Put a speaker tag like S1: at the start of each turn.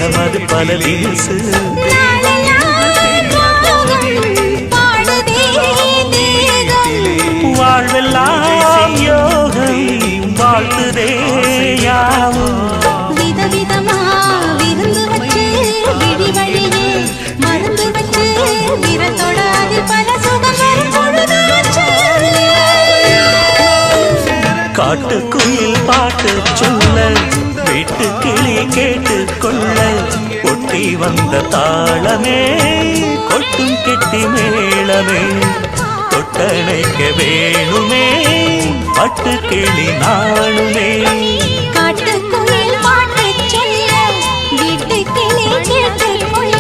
S1: அது பல தினசு வாழ்வெல்லாம் யோகம் வாழ்த்துதே யாவும்
S2: விதவிதமா விருந்து வச்சு விடி வழியே மருந்து வச்சு விரத்தோட அதில் பல சுகம்
S1: காட்டுக்குயில் பாட்டு சொல்ல வீட்டு கிளி கேட்டு கொள்ள ஒட்டி வந்த தாளமே கொட்டும் கெட்டி மேளமே தொட்டணைக்க வேணுமே பட்டு கிளி நாளுமே
S2: காட்டுக்குயில் பாட்டு சொல்ல வீட்டு கிளி கேட்டு கொள்ள